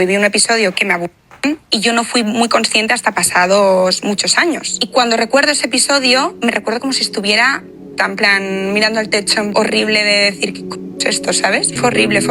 Viví un episodio que me aburrió y yo no fui muy consciente hasta pasados muchos años. Y cuando recuerdo ese episodio, me recuerdo como si estuviera en plan mirando al techo, horrible de decir ¿qué es esto? ¿Sabes? Fue horrible,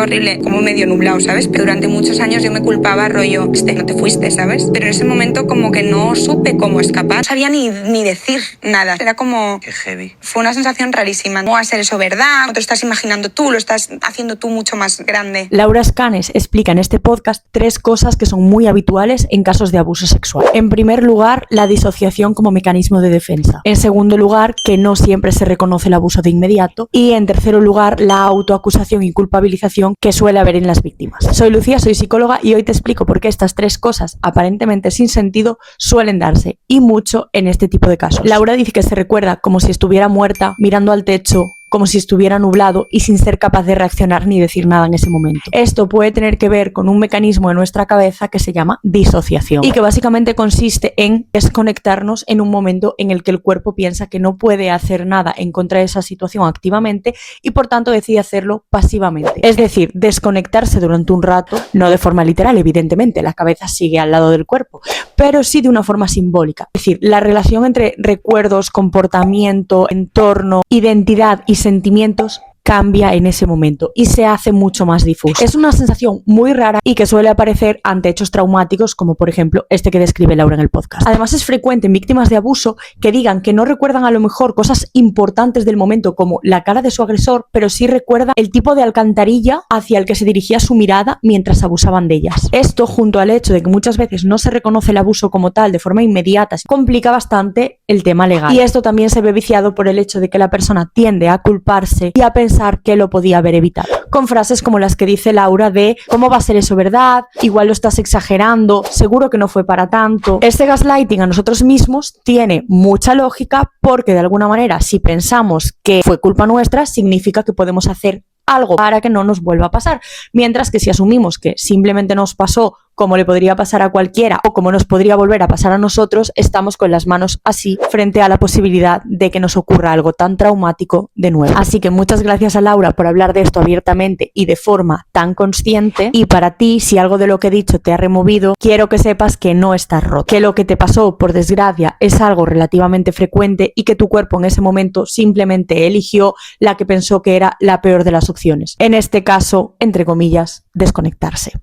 como medio nublado, ¿sabes? Pero durante muchos años yo me culpaba, rollo, no te fuiste, ¿sabes? Pero en ese momento como que no supe cómo escapar, no sabía ni decir nada, era como... Qué heavy. Fue una sensación rarísima. ¿Cómo va a ser eso verdad? No te lo estás imaginando tú, lo estás haciendo tú mucho más grande. Laura Escanes explica en este podcast 3 cosas que son muy habituales en casos de abuso sexual. En primer lugar, la disociación como mecanismo de defensa. En segundo lugar, que no siempre se reconoce el abuso de inmediato. Y en tercer lugar, la autoacusación y culpabilización que suele haber en las víctimas. Soy Lucía, soy psicóloga y hoy te explico por qué estas 3 cosas aparentemente sin sentido suelen darse, y mucho en este tipo de casos. Laura dice que se recuerda como si estuviera muerta, mirando al techo, como si estuviera nublado y sin ser capaz de reaccionar ni decir nada en ese momento. Esto puede tener que ver con un mecanismo en nuestra cabeza que se llama disociación y que básicamente consiste en desconectarnos en un momento en el que el cuerpo piensa que no puede hacer nada en contra de esa situación activamente y por tanto decide hacerlo pasivamente. Es decir, desconectarse durante un rato, no de forma literal, evidentemente, la cabeza sigue al lado del cuerpo, pero sí de una forma simbólica. Es decir, la relación entre recuerdos, comportamiento, entorno, identidad y sentimientos cambia en ese momento y se hace mucho más difuso. Es una sensación muy rara y que suele aparecer ante hechos traumáticos como por ejemplo este que describe Laura en el podcast. Además es frecuente en víctimas de abuso que digan que no recuerdan a lo mejor cosas importantes del momento como la cara de su agresor, pero sí recuerdan el tipo de alcantarilla hacia el que se dirigía su mirada mientras abusaban de ellas. Esto, junto al hecho de que muchas veces no se reconoce el abuso como tal de forma inmediata, complica bastante el tema legal. Y esto también se ve viciado por el hecho de que la persona tiende a culparse y a pensar que lo podía haber evitado, con frases como las que dice Laura de ¿cómo va a ser eso verdad? Igual lo estás exagerando, seguro que no fue para tanto. Este gaslighting a nosotros mismos tiene mucha lógica porque de alguna manera si pensamos que fue culpa nuestra significa que podemos hacer algo para que no nos vuelva a pasar, mientras que si asumimos que simplemente nos pasó como le podría pasar a cualquiera o como nos podría volver a pasar a nosotros, estamos con las manos así frente a la posibilidad de que nos ocurra algo tan traumático de nuevo. Así que muchas gracias a Laura por hablar de esto abiertamente y de forma tan consciente, y para ti, si algo de lo que he dicho te ha removido, quiero que sepas que no estás roto, que lo que te pasó por desgracia es algo relativamente frecuente y que tu cuerpo en ese momento simplemente eligió la que pensó que era la peor de las opciones, en este caso, entre comillas, desconectarse.